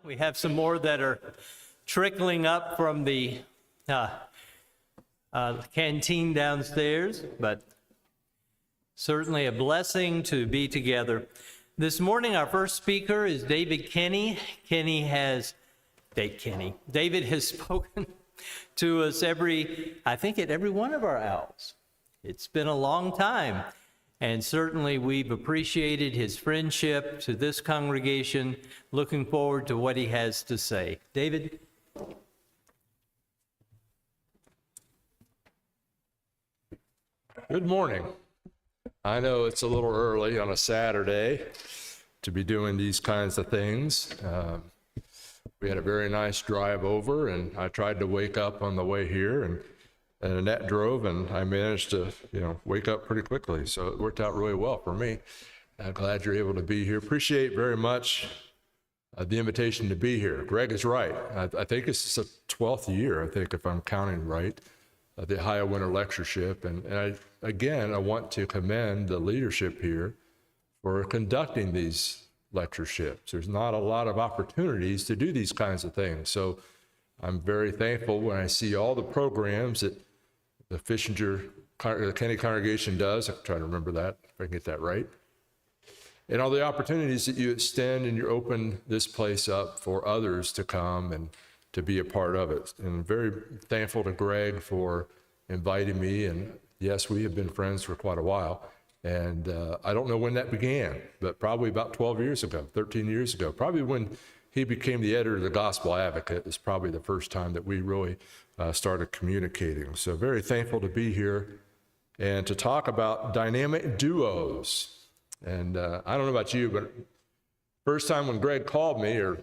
We have some more that are trickling up from the canteen downstairs, but certainly a blessing to be together. This morning, our first speaker is David Kenney. David has spoken to us at every one of our owls. It's been a long time, and certainly we've appreciated his friendship to this congregation. Looking forward to what he has to say. David? Good morning. I know it's a little early on a Saturday to be doing these kinds of things. We had a very nice drive over, and I tried to wake up on the way here, and Annette drove, and I managed to, wake up pretty quickly. So it worked out really well for me. I'm glad you're able to be here. Appreciate very much the invitation to be here. Greg is right. I think this is the 12th year, if I'm counting right, the Ohio Winter Lectureship. And I want to commend the leadership here for conducting these lectureships. There's not a lot of opportunities to do these kinds of things. So I'm very thankful when I see all the programs that the Kenney congregation does. I'm trying to remember that, if I can get that right. And all the opportunities that you extend and you open this place up for others to come and to be a part of it. And I'm very thankful to Greg for inviting me. And yes, we have been friends for quite a while. And I don't know when that began, but probably about 12 years ago, 13 years ago, probably when he became the editor of the Gospel Advocate is probably the first time that we really started communicating. So very thankful to be here and to talk about dynamic duos. And I don't know about you, but first time when Greg called me, or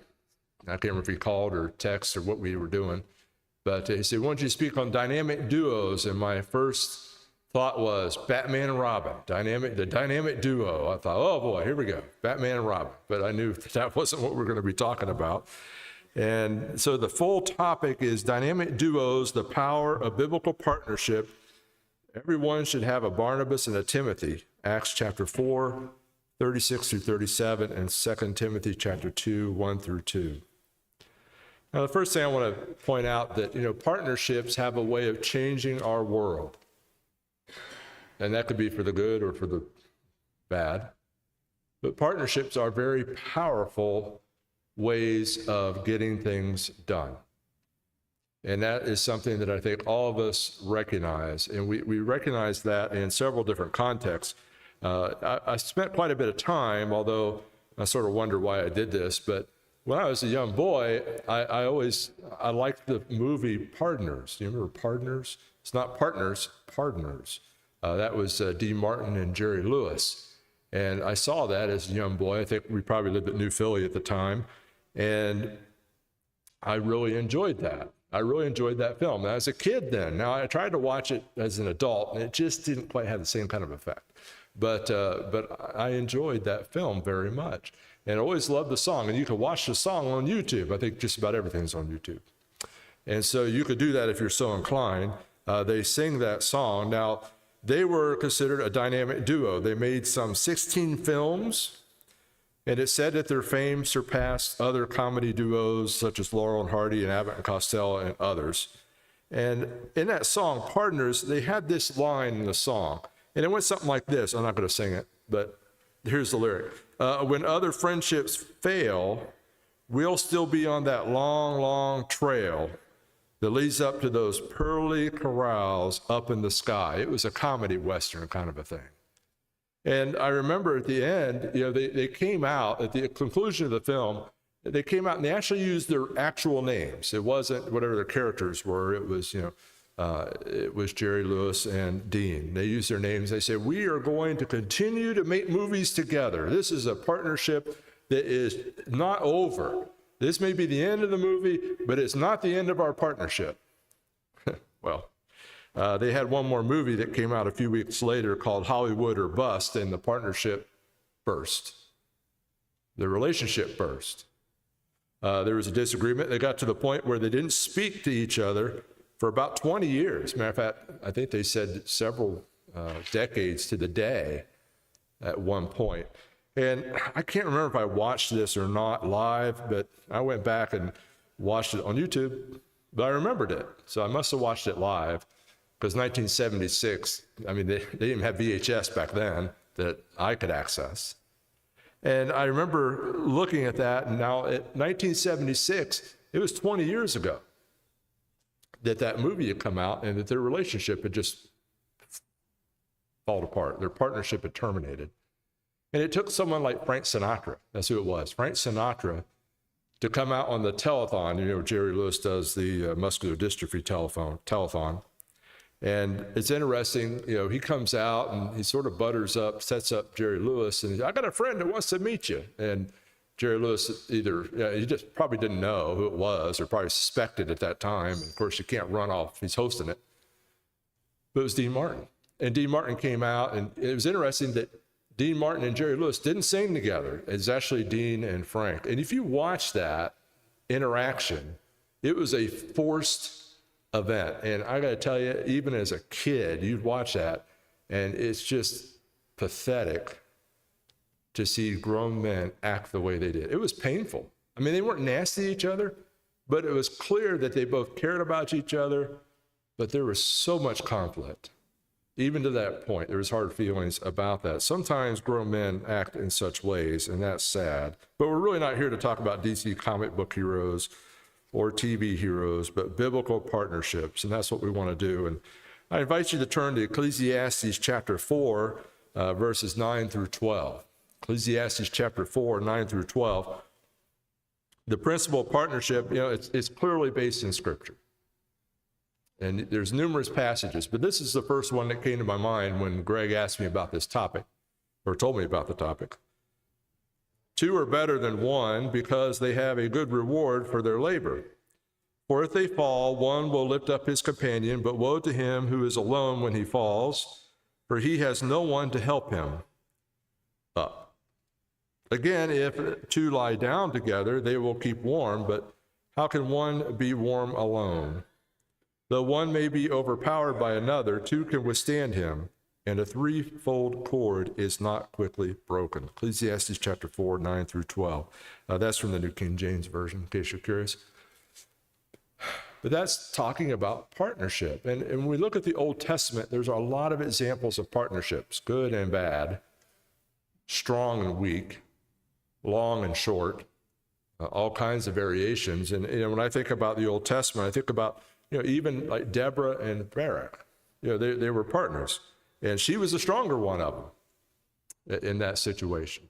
I can't remember if he called or text or what we were doing, but he said, "Why don't you speak on dynamic duos?" And my first thought was Batman and Robin, the dynamic duo. I thought, oh boy, here we go, Batman and Robin. But I knew that wasn't what we're going to be talking about. And so the full topic is dynamic duos, the power of biblical partnership. Everyone should have a Barnabas and a Timothy, Acts chapter 4, 36 through 37, and 2 Timothy chapter 2, 1 through 2. Now, the first thing I want to point out that, partnerships have a way of changing our world. And that could be for the good or for the bad. But partnerships are very powerful ways of getting things done. And that is something that I think all of us recognize. And we recognize that in several different contexts. I spent quite a bit of time, although I sort of wonder why I did this, but when I was a young boy, I liked the movie Partners. Do you remember Partners? It's not Partners, Partners. That was Dean Martin and Jerry Lewis. And I saw that as a young boy. I think we probably lived at New Philly at the time. And I really enjoyed that. I really enjoyed that film. Now, as a kid then, now I tried to watch it as an adult, and it just didn't quite have the same kind of effect. But I enjoyed that film very much. And I always loved the song. And you can watch the song on YouTube. I think just about everything's on YouTube. And so you could do that if you're so inclined. They sing that song. Now, they were considered a dynamic duo. They made some 16 films, and it's said that their fame surpassed other comedy duos such as Laurel and Hardy and Abbott and Costello and others. And in that song, Partners, they had this line in the song, and it went something like this. I'm not going to sing it, but here's the lyric. When other friendships fail, we'll still be on that long, long trail that leads up to those pearly corrals up in the sky. It was a comedy Western kind of a thing. And I remember at the end, they came out, at the conclusion of the film, they came out and they actually used their actual names. It wasn't whatever their characters were. It was, it was Jerry Lewis and Dean. They used their names. They said, "We are going to continue to make movies together. This is a partnership that is not over. This may be the end of the movie, but it's not the end of our partnership." Well, they had one more movie that came out a few weeks later called Hollywood or Bust, and the partnership burst. The relationship burst. There was a disagreement. They got to the point where they didn't speak to each other for about 20 years. Matter of fact, I think they said several decades to the day at one point. And I can't remember if I watched this or not live, but I went back and watched it on YouTube, but I remembered it. So I must have watched it live, because 1976, I mean, they didn't even have VHS back then that I could access. And I remember looking at that, and now at 1976, it was 20 years ago that movie had come out, and that their relationship had just fallen apart. Their partnership had terminated. And it took someone like Frank Sinatra, that's who it was, Frank Sinatra, to come out on the telethon. You know, Jerry Lewis does the muscular dystrophy telethon. And it's interesting, you know, he comes out and he sort of butters up, sets up Jerry Lewis, and he's, I got a friend that wants to meet you. And Jerry Lewis he just probably didn't know who it was, or probably suspected at that time. And of course, you can't run off, he's hosting it. But it was Dean Martin. And Dean Martin came out, and it was interesting that Dean Martin and Jerry Lewis didn't sing together. It's actually Dean and Frank. And if you watch that interaction, it was a forced event. And I got to tell you, even as a kid, you'd watch that, and it's just pathetic to see grown men act the way they did. It was painful. I mean, they weren't nasty to each other, but it was clear that they both cared about each other, but there was so much conflict. Even to that point, there was hard feelings about that. Sometimes grown men act in such ways, and that's sad. But we're really not here to talk about DC comic book heroes or TV heroes, but biblical partnerships, and that's what we want to do. And I invite you to turn to Ecclesiastes chapter 4, verses 9 through 12. Ecclesiastes chapter 4, 9 through 12. The principle of partnership, you know, it's clearly based in Scripture. And there's numerous passages, but this is the first one that came to my mind when Greg asked me about this topic, or told me about the topic. Two are better than one because they have a good reward for their labor. For if they fall, one will lift up his companion, but woe to him who is alone when he falls, for he has no one to help him up. Again, if two lie down together, they will keep warm, but how can one be warm alone? Though one may be overpowered by another, two can withstand him, and a threefold cord is not quickly broken. Ecclesiastes chapter 4, 9 through 12. That's from the New King James Version, in case you're curious. But that's talking about partnership. And when we look at the Old Testament, there's a lot of examples of partnerships, good and bad, strong and weak, long and short, all kinds of variations. And when I think about the Old Testament, I think about even like Deborah and Barak. They were partners, and she was the stronger one of them in that situation.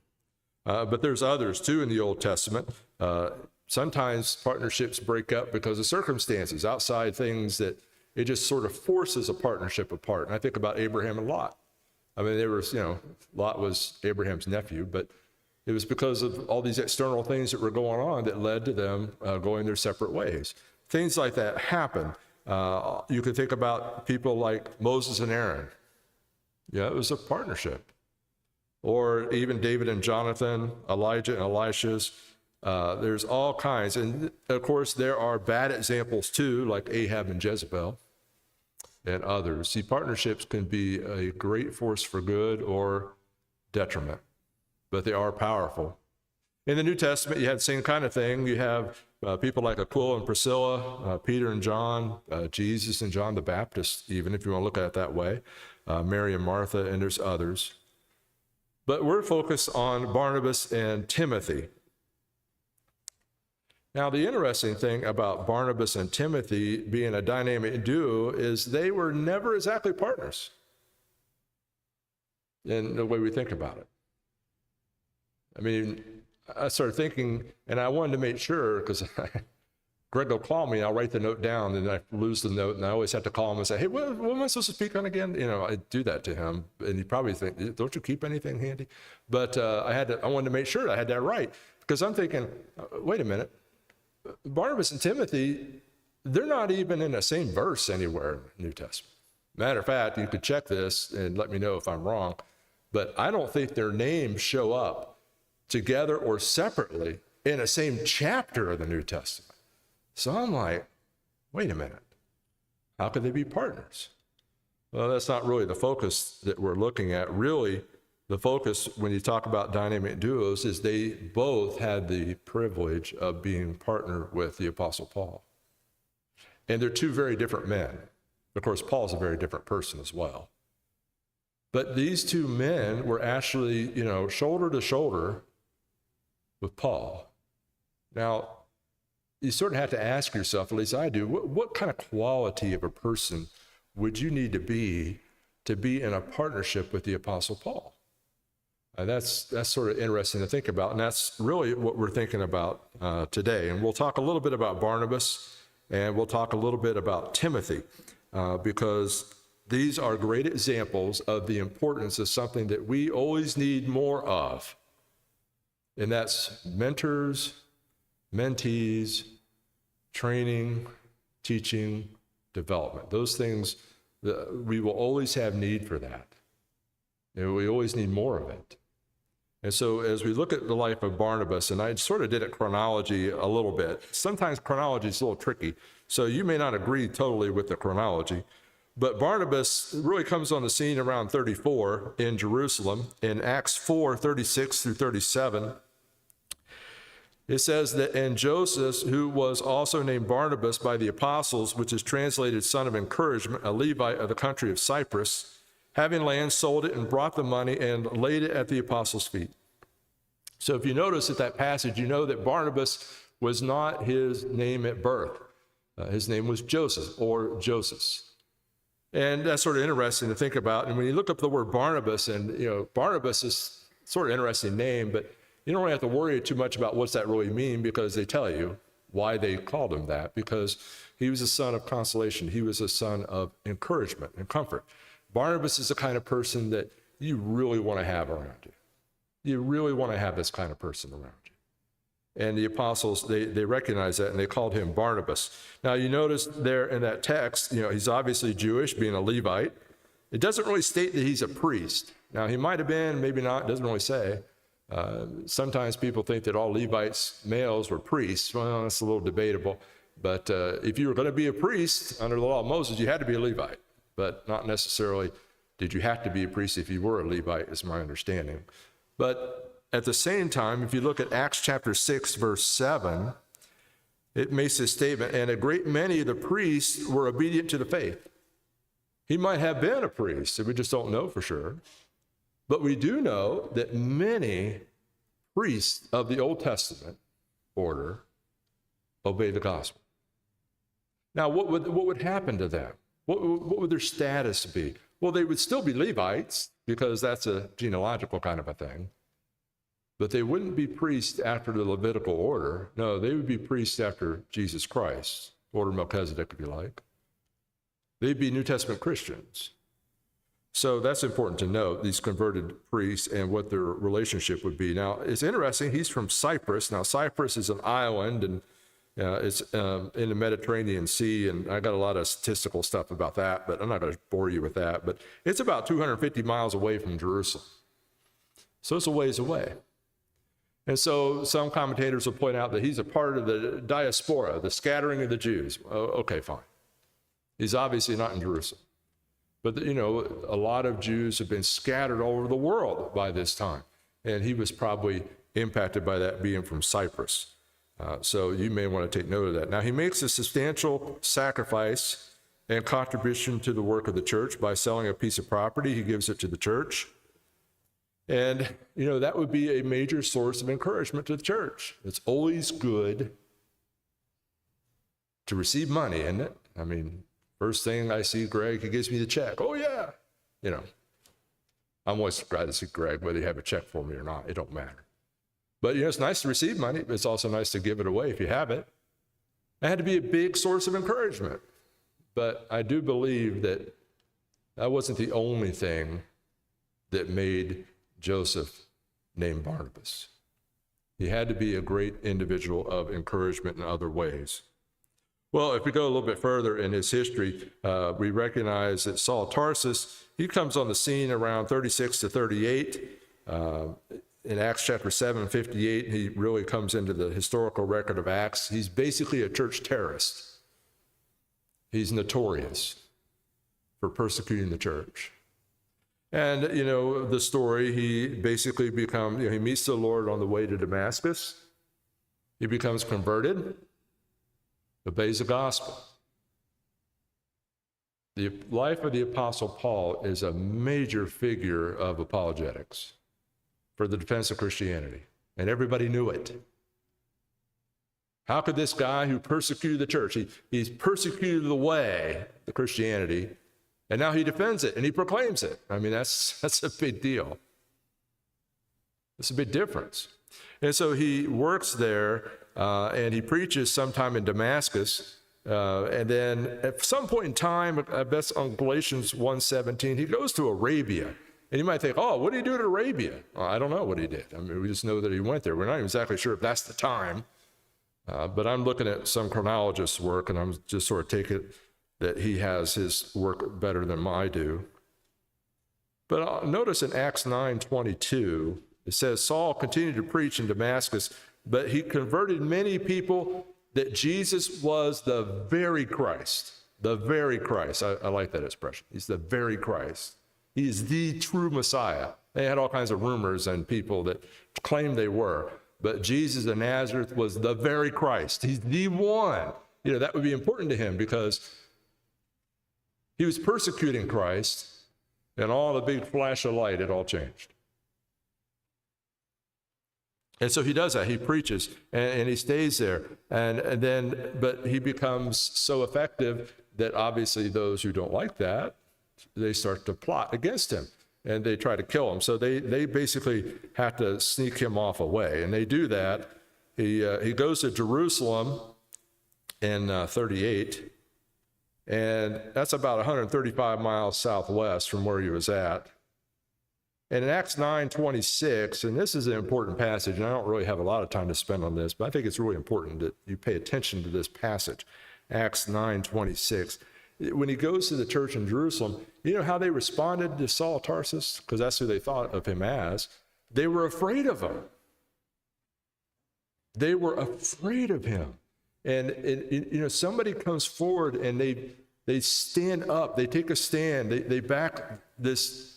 But there's others too in the Old Testament. Sometimes partnerships break up because of circumstances, outside things that it just sort of forces a partnership apart. And I think about Abraham and Lot. I mean, Lot was Abraham's nephew, but it was because of all these external things that were going on that led to them going their separate ways. Things like that happen. You can think about people like Moses and Aaron. Yeah, it was a partnership. Or even David and Jonathan, Elijah and Elisha's. There's all kinds. And of course, there are bad examples too, like Ahab and Jezebel and others. See, partnerships can be a great force for good or detriment, but they are powerful. In the New Testament, you had the same kind of thing. You have people like Aquila and Priscilla, Peter and John, Jesus and John the Baptist, even if you want to look at it that way, Mary and Martha, and there's others. But we're focused on Barnabas and Timothy. Now, the interesting thing about Barnabas and Timothy being a dynamic duo is they were never exactly partners in the way we think about it. I mean, I started thinking, and I wanted to make sure, because Greg will call me, I'll write the note down, and I lose the note, and I always have to call him and say, hey, what am I supposed to speak on again? I do that to him, and he probably think, don't you keep anything handy? But I wanted to make sure I had that right, because I'm thinking, wait a minute, Barnabas and Timothy, they're not even in the same verse anywhere in the New Testament. Matter of fact, you could check this and let me know if I'm wrong, but I don't think their names show up together or separately in the same chapter of the New Testament. So I'm like, wait a minute, how could they be partners? Well, that's not really the focus that we're looking at. Really, the focus when you talk about dynamic duos is they both had the privilege of being partnered with the Apostle Paul. And they're two very different men. Of course, Paul's a very different person as well. But these two men were actually, shoulder to shoulder with Paul. Now, you sort of have to ask yourself, at least I do, what kind of quality of a person would you need to be in a partnership with the Apostle Paul? That's sort of interesting to think about, and that's really what we're thinking about today. And we'll talk a little bit about Barnabas, and we'll talk a little bit about Timothy, because these are great examples of the importance of something that we always need more of, and that's mentors, mentees, training, teaching, development. Those things, we will always have need for that. And we always need more of it. And so as we look at the life of Barnabas, and I sort of did it chronology a little bit. Sometimes chronology is a little tricky, so you may not agree totally with the chronology. But Barnabas really comes on the scene around 34 in Jerusalem. In Acts 4, 36 through 37, it says that, and Joseph, who was also named Barnabas by the apostles, which is translated son of encouragement, a Levite of the country of Cyprus, having land, sold it and brought the money and laid it at the apostles' feet. So if you notice at that passage, you know that Barnabas was not his name at birth. His name was Joseph or Joseph. And that's sort of interesting to think about. And when you look up the word Barnabas, and Barnabas is sort of an interesting name, but you don't really have to worry too much about what's that really mean, because they tell you why they called him that, because he was a son of consolation. He was a son of encouragement and comfort. Barnabas is the kind of person that you really want to have around you. You really want to have this kind of person around you. And the apostles, they recognized that, and they called him Barnabas. Now, you notice there in that text, he's obviously Jewish, being a Levite. It doesn't really state that he's a priest. Now, he might have been, maybe not, it doesn't really say. Sometimes people think that all Levites, males, were priests. Well, that's a little debatable. But if you were going to be a priest under the law of Moses, you had to be a Levite. But not necessarily did you have to be a priest if you were a Levite, is my understanding. But at the same time, if you look at Acts chapter 6, verse 7, it makes this statement, and a great many of the priests were obedient to the faith. He might have been a priest, and we just don't know for sure. But we do know that many priests of the Old Testament order obeyed the gospel. Now, what would happen to them? What would their status be? Well, they would still be Levites, because that's a genealogical kind of a thing. But they wouldn't be priests after the Levitical order. No, they would be priests after Jesus Christ, order of Melchizedek, if you like. They'd be New Testament Christians. So that's important to note, these converted priests and what their relationship would be. Now, it's interesting, he's from Cyprus. Now, Cyprus is an island, and it's in the Mediterranean Sea, and I got a lot of statistical stuff about that, but I'm not going to bore you with that. But it's about 250 miles away from Jerusalem. So it's a ways away. And so some commentators will point out that he's a part of the diaspora, the scattering of the Jews. Okay, fine. He's obviously not in Jerusalem. But, a lot of Jews have been scattered all over the world by this time. And he was probably impacted by that, being from Cyprus. So you may want to take note of that. Now, he makes a substantial sacrifice and contribution to the work of the church by selling a piece of property. He gives it to the church. And, that would be a major source of encouragement to the church. It's always good to receive money, isn't it? I mean, first thing I see Greg, he gives me the check. Oh, yeah. I'm always glad to see Greg, whether you have a check for me or not. It don't matter. But, it's nice to receive money, but it's also nice to give it away if you have it. It had to be a big source of encouragement. But I do believe that wasn't the only thing that made Joseph named Barnabas. He had to be a great individual of encouragement in other ways. Well, if we go a little bit further in his history, we recognize that Saul of Tarsus, he comes on the scene around 36 to 38. In Acts chapter 7, 58, he really comes into the historical record of Acts. He's basically a church terrorist. He's notorious for persecuting the church. And, the story, he basically becomes, he meets the Lord on the way to Damascus. He becomes converted, obeys the gospel. The life of the Apostle Paul is a major figure of apologetics for the defense of Christianity, and everybody knew it. How could this guy who persecuted the church, he's persecuted the way, the Christianity, and now he defends it and he proclaims it. I mean, that's a big deal. It's a big difference. And so he works there and he preaches sometime in Damascus. And then at some point in time, I bet on Galatians 1:17, he goes to Arabia. And you might think, oh, what did he do to Arabia? Well, I don't know what he did. I mean, we just know that he went there. We're not even exactly sure if that's the time. But I'm looking at some chronologist's work, and I'm just sort of taking it that he has his work better than I do. But notice in Acts 9:22, it says, Saul continued to preach in Damascus, but he converted many people that Jesus was the very Christ. The very Christ. I like that expression. He's the very Christ. He is the true Messiah. They had all kinds of rumors and people that claimed they were. But Jesus of Nazareth was the very Christ. He's the one. That would be important to him because he was persecuting Christ, and all the big flash of light, it all changed. And so he does that. He preaches, and he stays there. But he becomes so effective that obviously those who don't like that, they start to plot against him, and they try to kill him. So they basically have to sneak him off away, and they do that. He goes to Jerusalem in 38, and that's about 135 miles southwest from where he was at. And in Acts 9:26, and this is an important passage, and I don't really have a lot of time to spend on this, but I think it's really important that you pay attention to this passage. Acts 9:26. When he goes to the church in Jerusalem, you know how they responded to Saul of Tarsus? Because that's who they thought of him as. They were afraid of him. They were afraid of him. And somebody comes forward and they stand up, they take a stand, they back this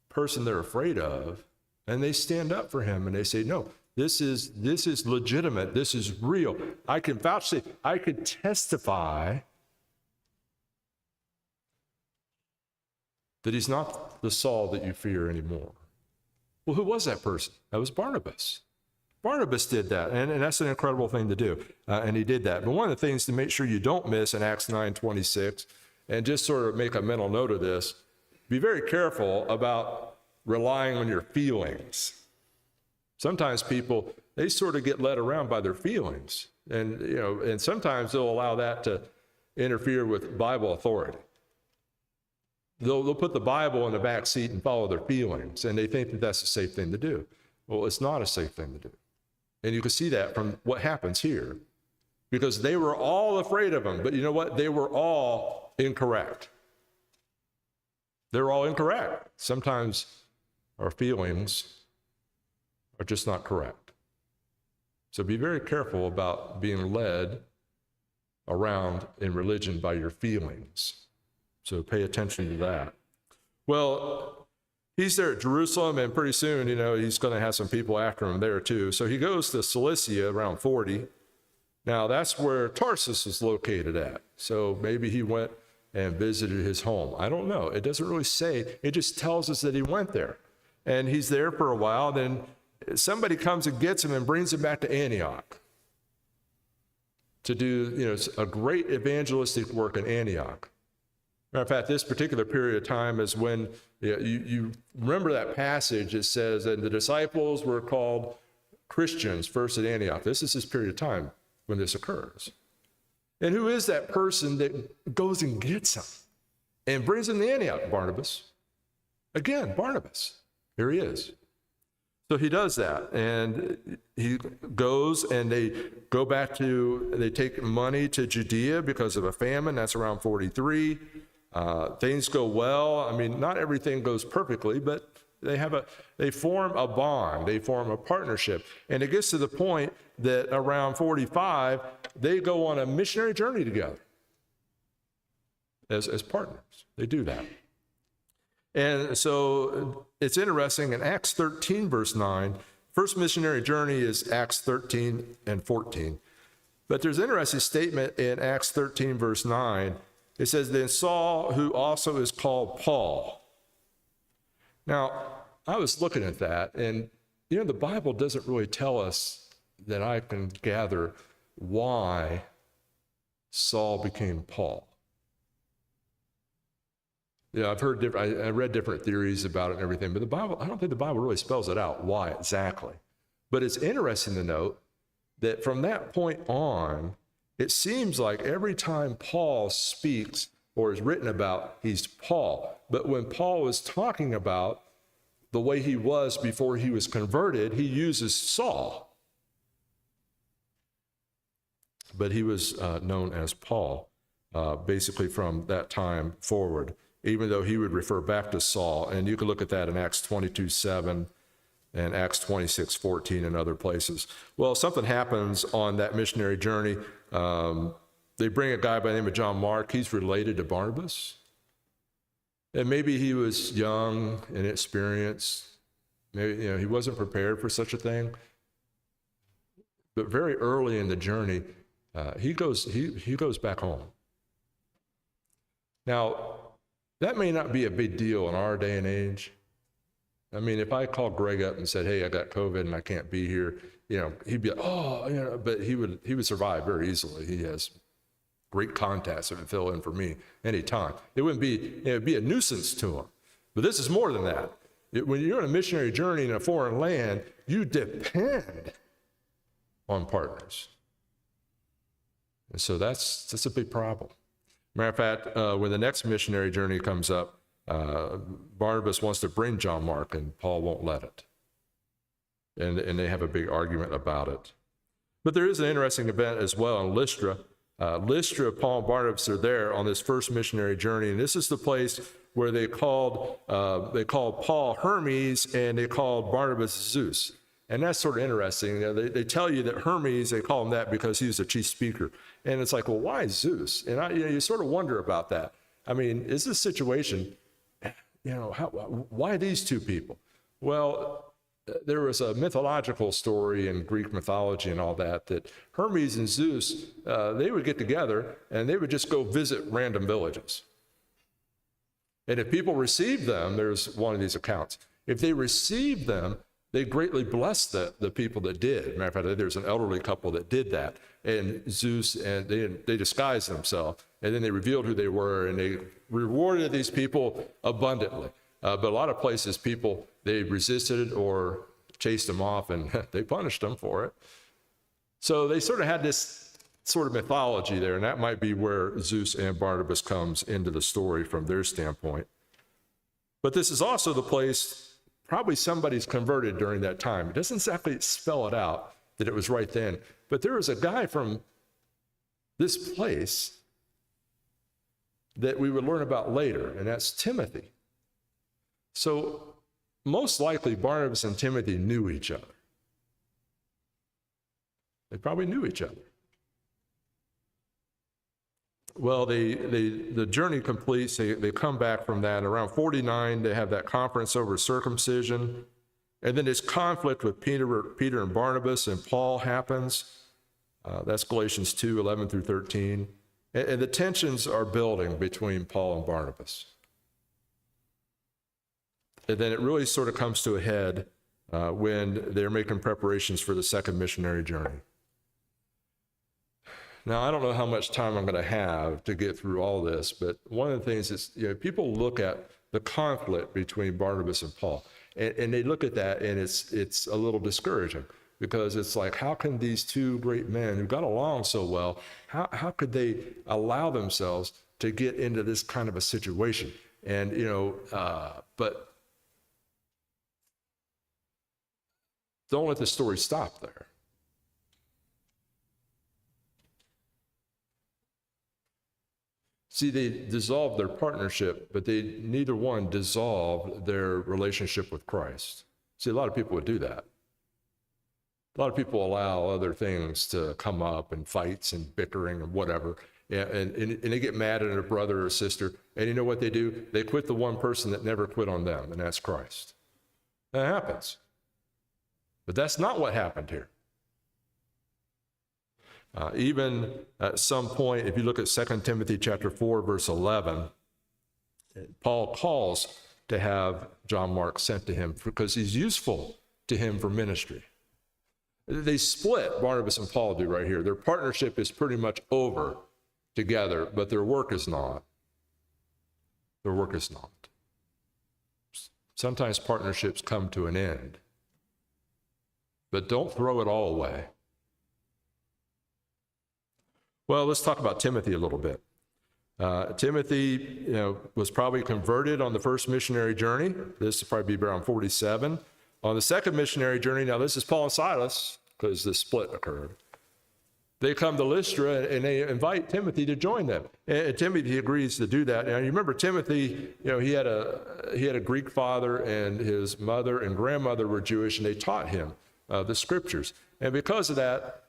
person they're afraid of, and they stand up for him and they say, no, this is legitimate, this is real. I can vouch, I could testify that he's not the Saul that you fear anymore. Well, who was that person? That was Barnabas. Barnabas did that, and that's an incredible thing to do, and he did that. But one of the things to make sure you don't miss in Acts 9:26, and just sort of make a mental note of this, be very careful about relying on your feelings. Sometimes people, they sort of get led around by their feelings, and sometimes they'll allow that to interfere with Bible authority. They'll put the Bible in the back seat and follow their feelings, and they think that that's a safe thing to do. Well, it's not a safe thing to do. And you can see that from what happens here, because they were all afraid of him, but you know what? They were all incorrect. They're all incorrect. Sometimes our feelings are just not correct. So be very careful about being led around in religion by your feelings. So pay attention to that. Well, he's there at Jerusalem, and pretty soon, he's going to have some people after him there too. So he goes to Cilicia around 40. Now, that's where Tarsus is located at. So maybe he went and visited his home. I don't know. It doesn't really say. It just tells us that he went there. And he's there for a while. Then somebody comes and gets him and brings him back to Antioch to do, a great evangelistic work in Antioch. Matter of fact, this particular period of time is when you remember that passage. It says, and the disciples were called Christians first at Antioch. This is this period of time when this occurs. And who is that person that goes and gets him and brings him to Antioch? Barnabas. Again, Barnabas. Here he is. So he does that, and he goes, and they take money to Judea because of a famine. That's around 43. Things go well. I mean, not everything goes perfectly, but they form a bond. They form a partnership. And it gets to the point that around 45, they go on a missionary journey together as partners. They do that. And so it's interesting, in Acts 13, verse 9, first missionary journey is Acts 13 and 14. But there's an interesting statement in Acts 13, verse 9. It says, then Saul, who also is called Paul. Now, I was looking at that, and the Bible doesn't really tell us that I can gather why Saul became Paul. I've heard I read different theories about it and everything, but I don't think the Bible really spells it out why exactly. But it's interesting to note that from that point on, it seems like every time Paul speaks or is written about, he's Paul. But when Paul was talking about the way he was before he was converted, he uses Saul. But he was known as Paul, basically from that time forward, even though he would refer back to Saul. And you can look at that in Acts 22:7 and Acts 26:14 and other places. Well, something happens on that missionary journey. They bring a guy by the name of John Mark. He's related to Barnabas. And maybe he was young and inexperienced. Maybe he wasn't prepared for such a thing. But very early in the journey, he goes back home. Now, that may not be a big deal in our day and age. I mean, if I called Greg up and said, hey, I got COVID and I can't be here, he'd be like, but he would survive very easily. He has great contacts that would fill in for me anytime. It'd be a nuisance to him. But this is more than that. When you're on a missionary journey in a foreign land, you depend on partners. And so that's a big problem. Matter of fact, when the next missionary journey comes up, Barnabas wants to bring John Mark, and Paul won't let it. And they have a big argument about it. But there is an interesting event as well in Lystra. Paul and Barnabas are there on this first missionary journey, and this is the place where they called Paul Hermes and they called Barnabas Zeus. And that's sort of interesting. They tell you that Hermes, they call him that because he was a chief speaker. And it's like, well, why Zeus? And you sort of wonder about that. I mean, is this situation, why these two people? Well, there was a mythological story in Greek mythology and all that Hermes and Zeus, they would get together and they would just go visit random villages. And if people received them, there's one of these accounts. If they received them, they greatly blessed the people that did. Matter of fact, there's an elderly couple that did that. And Zeus, and they disguised themselves, and then they revealed who they were, and they rewarded these people abundantly. But a lot of places, people, they resisted or chased them off, and they punished them for it. So they sort of had this sort of mythology there, and that might be where Zeus and Barnabas comes into the story from their standpoint. But this is also the place probably somebody's converted during that time. It doesn't exactly spell it out that it was right then, but there was a guy from this place that we would learn about later, and that's Timothy. So most likely Barnabas and Timothy knew each other. They probably knew each other. Well, the journey completes. They come back from that. Around 49, they have that conference over circumcision. And then this conflict with Peter and Barnabas and Paul happens. That's Galatians 2, 11 through 13. And the tensions are building between Paul and Barnabas. And then it really sort of comes to a head when they're making preparations for the second missionary journey. Now, I don't know how much time I'm going to have to get through all this, but one of the things is, people look at the conflict between Barnabas and Paul, and they look at that, and it's a little discouraging, because it's like, how can these two great men who got along so well, how could they allow themselves to get into this kind of a situation? And, but don't let the story stop there. See, they dissolved their partnership, but neither one dissolved their relationship with Christ. See, a lot of people would do that. A lot of people allow other things to come up, and fights and bickering and whatever, and they get mad at a brother or sister, and you know what they do? They quit the one person that never quit on them, and that's Christ. That happens. But that's not what happened here. Even at some point, if you look at 2 Timothy chapter 4, verse 11, Paul calls to have John Mark sent to him because he's useful to him for ministry. They split, Barnabas and Paul do right here. Their partnership is pretty much over together, but their work is not. Their work is not. Sometimes partnerships come to an end, but don't throw it all away. Well, let's talk about Timothy a little bit. Timothy, was probably converted on the first missionary journey. This will probably be around 47. On the second missionary journey, now this is Paul and Silas, because the split occurred. They come to Lystra and they invite Timothy to join them. And Timothy agrees to do that. Now you remember Timothy, he had a Greek father, and his mother and grandmother were Jewish, and they taught him the scriptures. And because of that,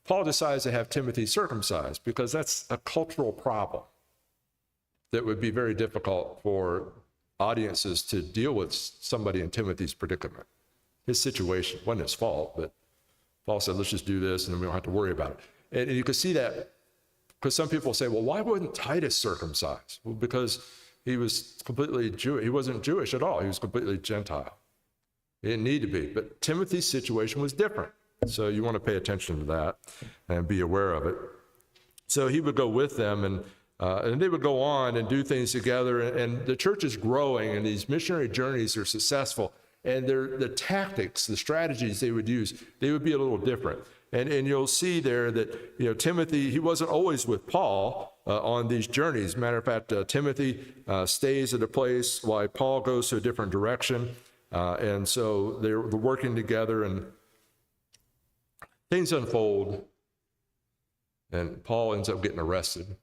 Paul decides to have Timothy circumcised, because that's a cultural problem that would be very difficult for audiences to deal with somebody in Timothy's predicament. His situation wasn't his fault, but Paul said, let's just do this and then we don't have to worry about it. And you can see that because some people say, well, why wasn't Titus circumcised? Well, because he was completely Jewish. He wasn't Jewish at all. He was completely Gentile. He didn't need to be. But Timothy's situation was different. So you want to pay attention to that and be aware of it. So he would go with them, and they would go on and do things together. And the church is growing, and these missionary journeys are successful. And the tactics, the strategies they would use, they would be a little different. And you'll see there that, Timothy, he wasn't always with Paul on these journeys. Matter of fact, Timothy stays at a place while Paul goes to a different direction. And so they're working together, and things unfold, and Paul ends up getting arrested.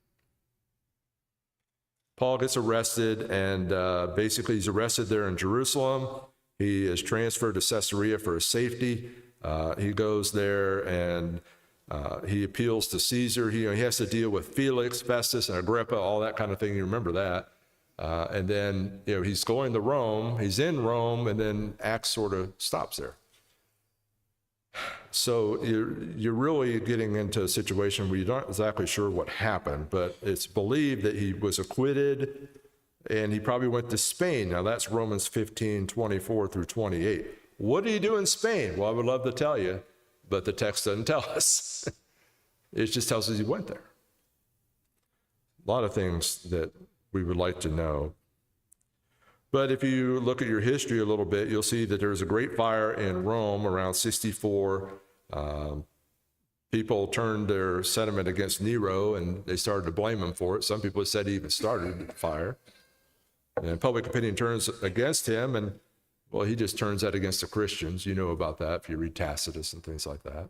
Paul gets arrested, and basically he's arrested there in Jerusalem. He is transferred to Caesarea for his safety. He goes there, and he appeals to Caesar. He has to deal with Felix, Festus, and Agrippa, all that kind of thing. You remember that. And then he's going to Rome. He's in Rome, and then Acts sort of stops there. So you're really getting into a situation where you're not exactly sure what happened, but it's believed that he was acquitted, and he probably went to Spain. Now that's Romans 15:24 through 28. What did he do in Spain? Well, I would love to tell you, but the text doesn't tell us. It just tells us he went there. A lot of things that we would like to know. But if you look at your history a little bit, you'll see that there was a great fire in Rome around 64. People turned their sentiment against Nero, and they started to blame him for it. Some people said he even started the fire. And public opinion turns against him, and, well, he just turns that against the Christians. You know about that if you read Tacitus and things like that.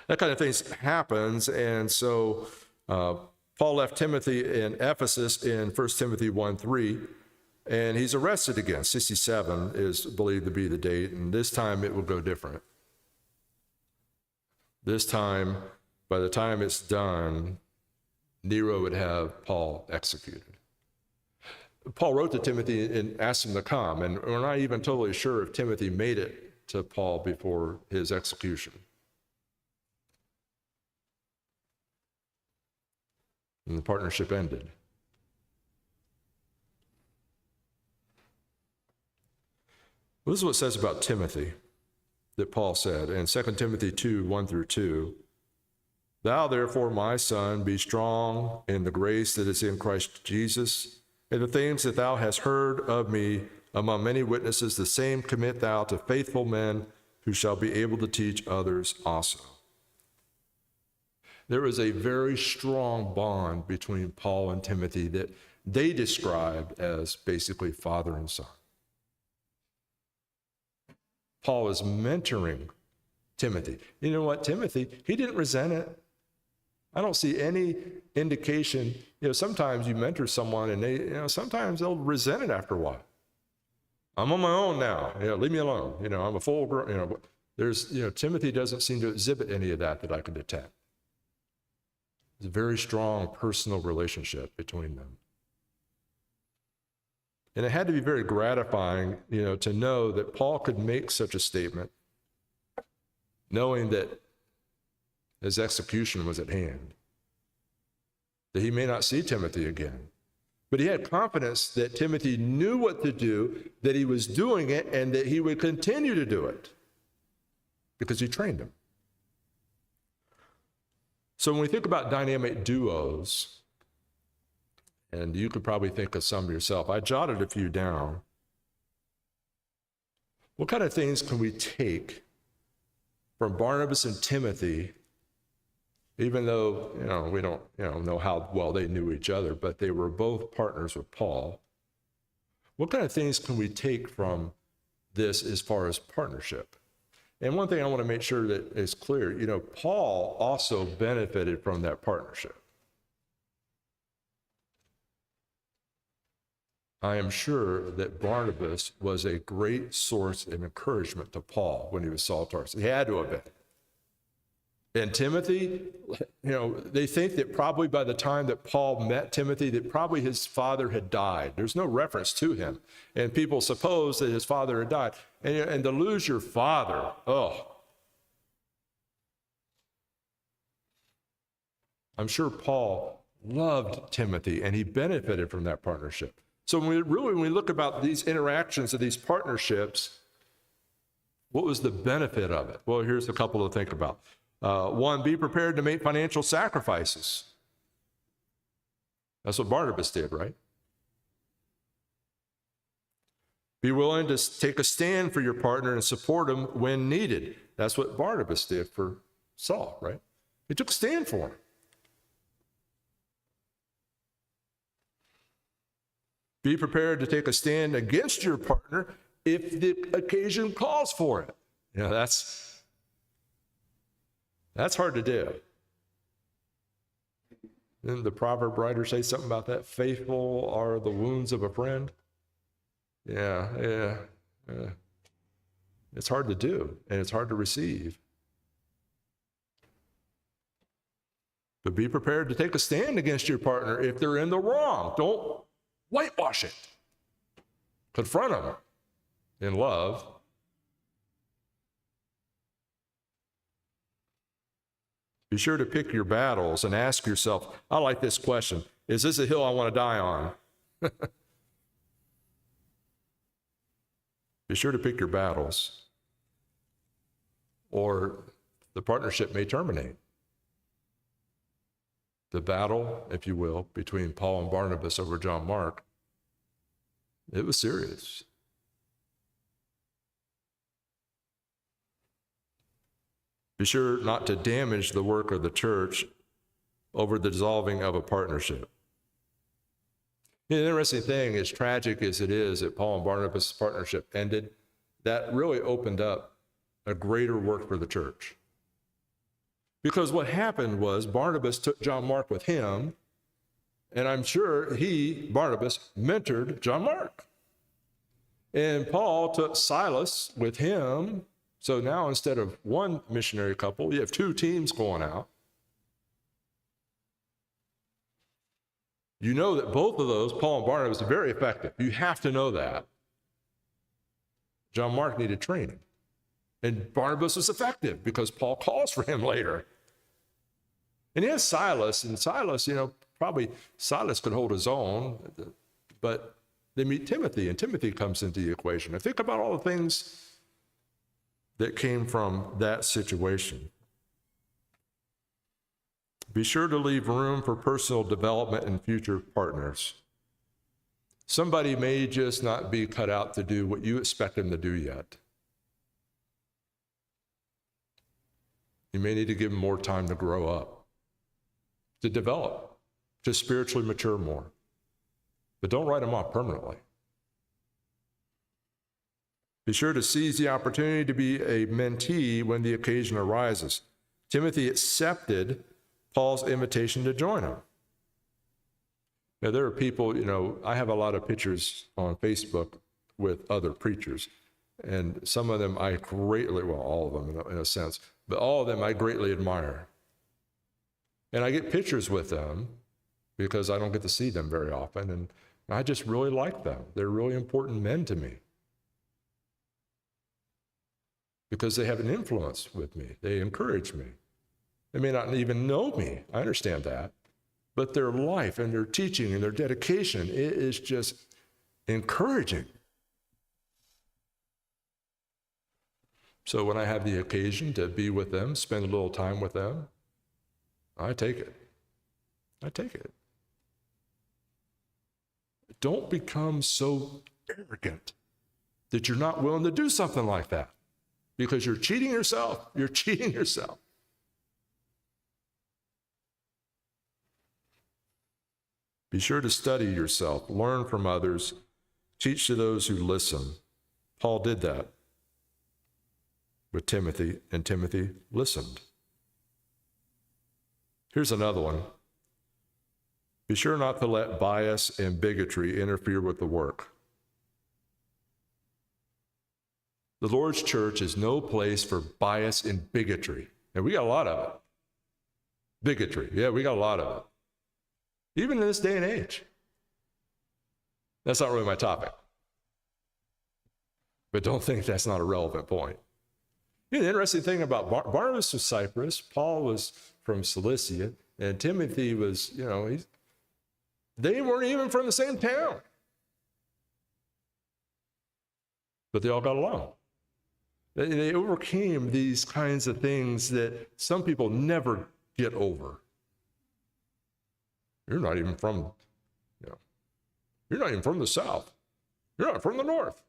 That kind of things happens, and so Paul left Timothy in Ephesus in 1 Timothy 1:3, and he's arrested again. 67 is believed to be the date, and this time it will go different. This time, by the time it's done, Nero would have Paul executed. Paul wrote to Timothy and asked him to come, and we're not even totally sure if Timothy made it to Paul before his execution. And the partnership ended. Well, this is what it says about Timothy that Paul said in 2 Timothy 2:1 through 2. Thou therefore, my son, be strong in the grace that is in Christ Jesus, and the things that thou hast heard of me among many witnesses, the same commit thou to faithful men who shall be able to teach others also. There is a very strong bond between Paul and Timothy that they described as basically father and son. Paul is mentoring Timothy. You know what, Timothy, he didn't resent it. I don't see any indication. Sometimes you mentor someone and they, sometimes they'll resent it after a while. I'm on my own now. Leave me alone. I'm a full grown, Timothy doesn't seem to exhibit any of that I can detect. It's a very strong personal relationship between them. And it had to be very gratifying, to know that Paul could make such a statement, knowing that his execution was at hand, that he may not see Timothy again. But he had confidence that Timothy knew what to do, that he was doing it, and that he would continue to do it because he trained him. So when we think about dynamic duos, and you could probably think of some yourself, I jotted a few down. What kind of things can we take from Barnabas and Timothy, even though, we don't, know how well they knew each other, but they were both partners with Paul? What kind of things can we take from this as far as partnership? And one thing I want to make sure that is clear, Paul also benefited from that partnership. I am sure that Barnabas was a great source of encouragement to Paul when he was Saul of Tarsus. He had to have been. And Timothy, they think that probably by the time that Paul met Timothy, that probably his father had died. There's no reference to him. And people suppose that his father had died. And to lose your father, I'm sure Paul loved Timothy, and he benefited from that partnership. So when we look about these interactions of these partnerships, what was the benefit of it? Well, here's a couple to think about. One, be prepared to make financial sacrifices. That's what Barnabas did, right? Be willing to take a stand for your partner and support him when needed. That's what Barnabas did for Saul, right? He took a stand for him. Be prepared to take a stand against your partner if the occasion calls for it. That's hard to do. Didn't the proverb writer say something about that? Faithful are the wounds of a friend. Yeah. It's hard to do, and it's hard to receive. But be prepared to take a stand against your partner if they're in the wrong. Don't whitewash it. Confront them in love. Be sure to pick your battles and ask yourself, I like this question, is this a hill I want to die on? Be sure to pick your battles, or the partnership may terminate. The battle, if you will, between Paul and Barnabas over John Mark, it was serious. Be sure not to damage the work of the church over the dissolving of a partnership. The interesting thing, as tragic as it is that Paul and Barnabas' partnership ended, that really opened up a greater work for the church. Because what happened was Barnabas took John Mark with him, and I'm sure Barnabas, mentored John Mark. And Paul took Silas with him. So now instead of one missionary couple, you have two teams going out. You know that both of those, Paul and Barnabas, are very effective. You have to know that. John Mark needed training. And Barnabas was effective because Paul calls for him later. And he has Silas, and Silas, probably Silas could hold his own, but they meet Timothy, and Timothy comes into the equation. And think about all the things that came from that situation. Be sure to leave room for personal development and future partners. Somebody may just not be cut out to do what you expect them to do yet. You may need to give them more time to grow up, to develop, to spiritually mature more. But don't write them off permanently. Be sure to seize the opportunity to be a mentee when the occasion arises. Timothy accepted Paul's invitation to join him. Now, there are people, I have a lot of pictures on Facebook with other preachers, and some of them I greatly, well, all of them in a sense, but all of them I greatly admire. And I get pictures with them because I don't get to see them very often. And I just really like them. They're really important men to me because they have an influence with me. They encourage me. They may not even know me. I understand that. But their life and their teaching and their dedication, it is just encouraging. So when I have the occasion to be with them, spend a little time with them, I take it. I take it. Don't become so arrogant that you're not willing to do something like that because you're cheating yourself. You're cheating yourself. Be sure to study yourself, learn from others, teach to those who listen. Paul did that with Timothy, and Timothy listened. Here's another one. Be sure not to let bias and bigotry interfere with the work. The Lord's church is no place for bias and bigotry. And we got a lot of it. Bigotry, yeah, we got a lot of it. Even in this day and age. That's not really my topic. But don't think that's not a relevant point. You know, the interesting thing about Barnabas was Cyprus, Paul was from Cilicia, and Timothy was, they weren't even from the same town. But they all got along. They overcame these kinds of things that some people never get over. You're not even from, you're not even from the South. You're not from the North.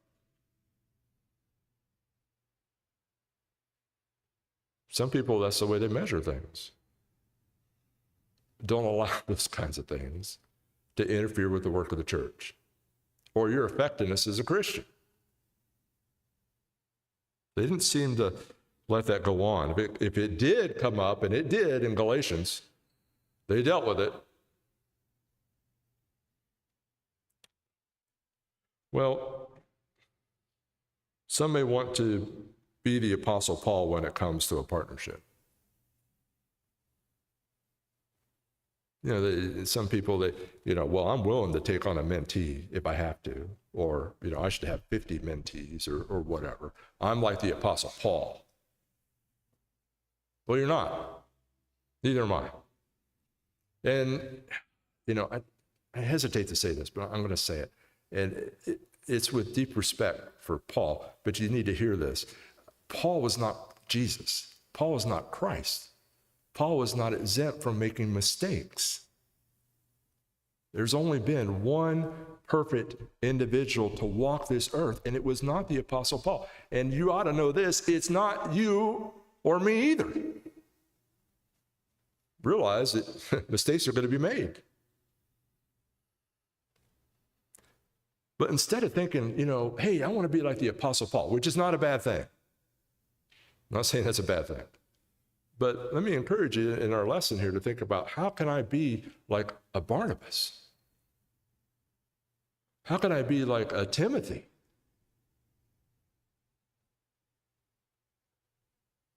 Some people, that's the way they measure things. Don't allow those kinds of things to interfere with the work of the church or your effectiveness as a Christian. They didn't seem to let that go on. If it did come up, and it did in Galatians, they dealt with it. Well, some may want to be the Apostle Paul when it comes to a partnership. Some people, well, I'm willing to take on a mentee if I have to, or, I should have 50 mentees or whatever. I'm like the Apostle Paul. Well, you're not. Neither am I. And, I hesitate to say this, but I'm going to say it. And it's with deep respect for Paul, but you need to hear this. Paul was not Jesus. Paul was not Christ. Paul was not exempt from making mistakes. There's only been one perfect individual to walk this earth, and it was not the Apostle Paul. And you ought to know this, it's not you or me either. Realize that mistakes are going to be made. But instead of thinking, hey, I want to be like the Apostle Paul, which is not a bad thing. I'm not saying that's a bad thing. But let me encourage you in our lesson here to think about, how can I be like a Barnabas? How can I be like a Timothy?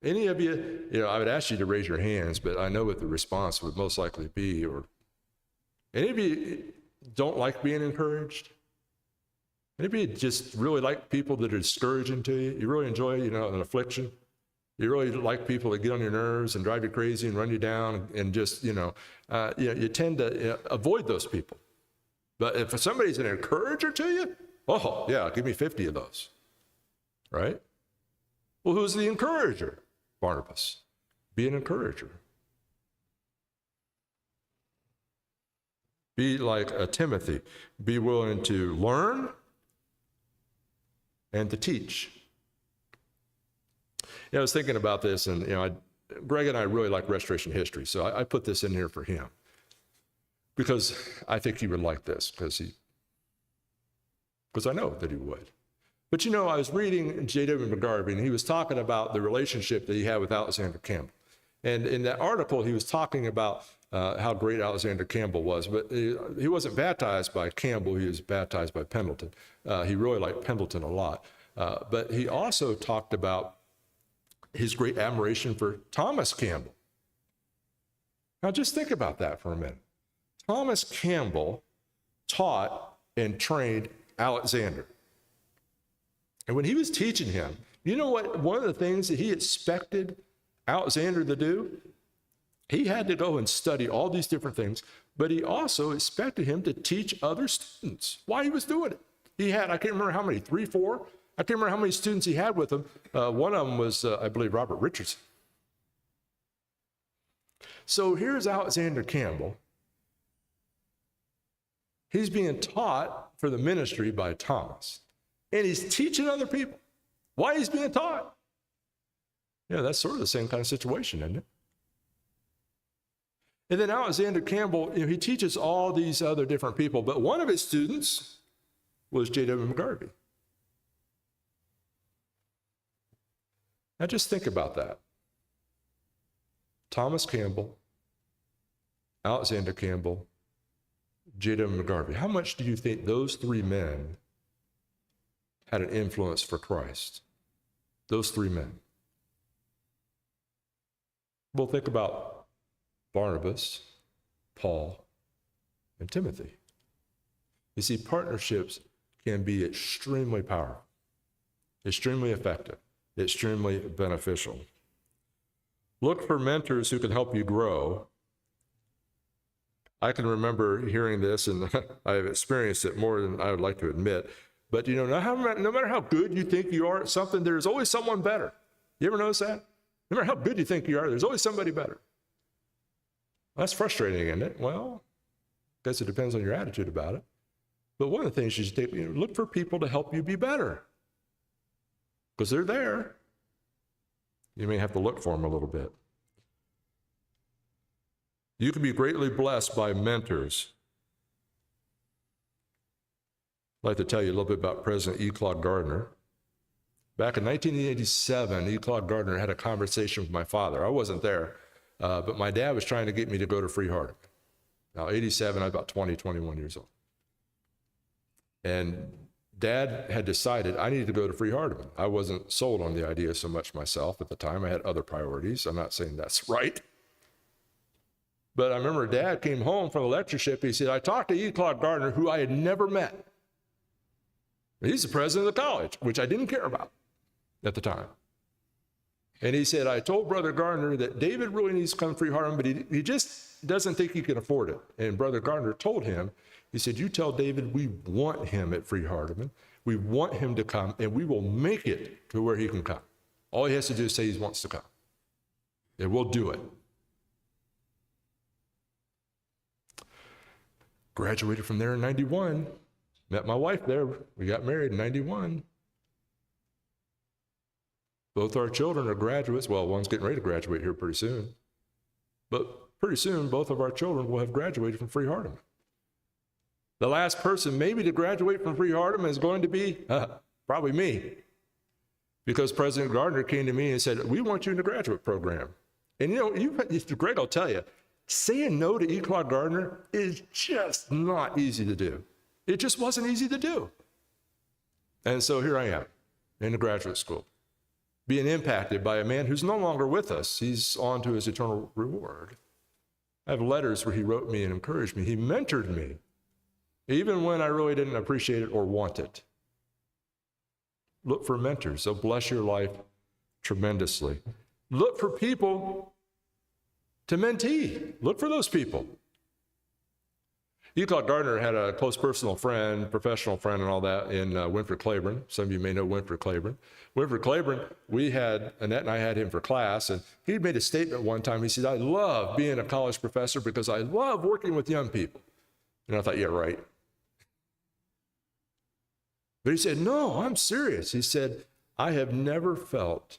Any of you, I would ask you to raise your hands, but I know what the response would most likely be. Or any of you don't like being encouraged? Any of you just really like people that are discouraging to you? You really enjoy, an affliction? You really like people that get on your nerves and drive you crazy and run you down and just, you tend to avoid those people. But if somebody's an encourager to you, oh, yeah, give me 50 of those, right? Well, who's the encourager? Barnabas. Be an encourager. Be like a Timothy. Be willing to learn and to teach. I was thinking about this, and Greg and I really like restoration history, so I put this in here for him because I think he would like this because I know that he would. But I was reading J.W. McGarvey, and he was talking about the relationship that he had with Alexander Campbell. And in that article, he was talking about how great Alexander Campbell was, but he wasn't baptized by Campbell, he was baptized by Pendleton. He really liked Pendleton a lot. But he also talked about his great admiration for Thomas Campbell. Now just think about that for a minute. Thomas Campbell taught and trained Alexander. And when he was teaching him, you know what? One of the things that he expected Alexander to do, he had to go and study all these different things, but he also expected him to teach other students while he was doing it. He had, I can't remember how many, 3, 4? I can't remember how many students he had with him. One of them was, I believe, Robert Richardson. So here's Alexander Campbell. He's being taught for the ministry by Thomas, and he's teaching other people why he's being taught. Yeah, that's sort of the same kind of situation, isn't it? And then Alexander Campbell, he teaches all these other different people, but one of his students was J.W. McGarvey. Now just think about that. Thomas Campbell, Alexander Campbell, J.W. McGarvey. How much do you think those 3 men had an influence for Christ? Those 3 men. Well, think about Barnabas, Paul, and Timothy. You see, partnerships can be extremely powerful, extremely effective, extremely beneficial. Look for mentors who can help you grow. I can remember hearing this, and I've experienced it more than I would like to admit. But no matter how good you think you are at something, there's always someone better. You ever notice that? No matter how good you think you are, there's always somebody better. That's frustrating, isn't it? Well, I guess it depends on your attitude about it. But one of the things you should take, look for people to help you be better, because they're there. You may have to look for them a little bit. You can be greatly blessed by mentors. I'd like to tell you a little bit about President E. Claude Gardner. Back in 1987, E. Claude Gardner had a conversation with my father. I wasn't there, but my dad was trying to get me to go to Free-Hardeman. Now, 87, I was about 20, 21 years old. And Dad had decided I needed to go to Free-Hardeman. I wasn't sold on the idea so much myself at the time. I had other priorities. I'm not saying that's right. But I remember Dad came home from the lectureship. He said, I talked to E. Claude Gardner, who I had never met. He's the president of the college, which I didn't care about at the time. And he said, I told Brother Gardner that David really needs to come to Free-Hardeman, but he just doesn't think he can afford it. And Brother Gardner told him, he said, you tell David we want him at Free-Hardeman. We want him to come, and we will make it to where he can come. All he has to do is say he wants to come, and we'll do it. Graduated from there in 91. Met my wife there. We got married in 91. Both our children are graduates. Well, one's getting ready to graduate here pretty soon. But pretty soon, both of our children will have graduated from Free-Hardeman. The last person maybe to graduate from Free-Hardeman is going to be probably me. Because President Gardner came to me and said, we want you in the graduate program. And Greg will tell you, saying no to E. Claude Gardner is just not easy to do. It just wasn't easy to do. And so here I am in the graduate school, being impacted by a man who's no longer with us. He's on to his eternal reward. I have letters where he wrote me and encouraged me. He mentored me, even when I really didn't appreciate it or want it. Look for mentors. They'll bless your life tremendously. Look for people to mentee. Look for those people. E. Claude Gardner had a close personal friend, professional friend and all that in Winfred Claiborne. Some of you may know Winfred Claiborne. Winfred Claiborne, Annette and I had him for class, and he made a statement one time. He said, I love being a college professor because I love working with young people. And I thought, yeah, right. But he said, no, I'm serious. He said, I have never felt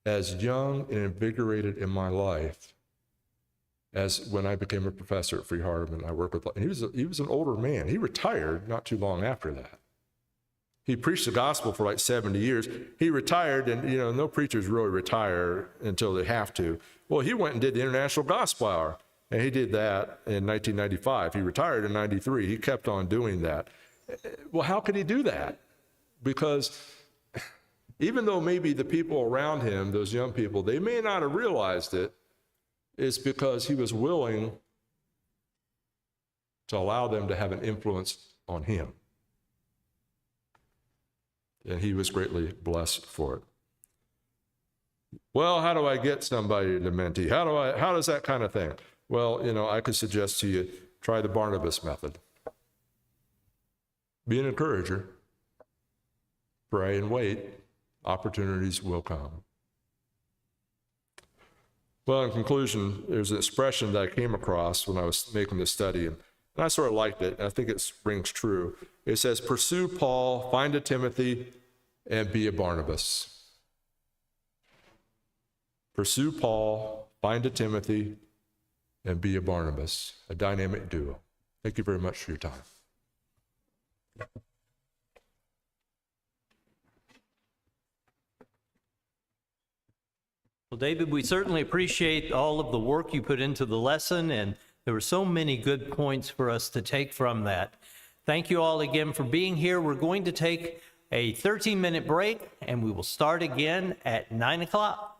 as young and invigorated in my life as when I became a professor at Free-Hardeman. I worked with, and he was an older man. He retired not too long after that. He preached the gospel for like 70 years. He retired, and no preachers really retire until they have to. Well, he went and did the International Gospel Hour, and he did that in 1995. He retired in 93. He kept on doing that. Well, how could he do that? Because even though maybe the people around him, those young people, they may not have realized it, is because he was willing to allow them to have an influence on him. And he was greatly blessed for it. Well, how do I get somebody to mentee? How does that kind of thing? Well, I could suggest to you, try the Barnabas method. Be an encourager. Pray and wait. Opportunities will come. Well, in conclusion, there's an expression that I came across when I was making this study, and I sort of liked it, and I think it rings true. It says, pursue Paul, find a Timothy, and be a Barnabas. Pursue Paul, find a Timothy, and be a Barnabas, a dynamic duo. Thank you very much for your time. Well, David, we certainly appreciate all of the work you put into the lesson, and there were so many good points for us to take from that. Thank you all again for being here. We're going to take a 13-minute break, and we will start again at 9 o'clock.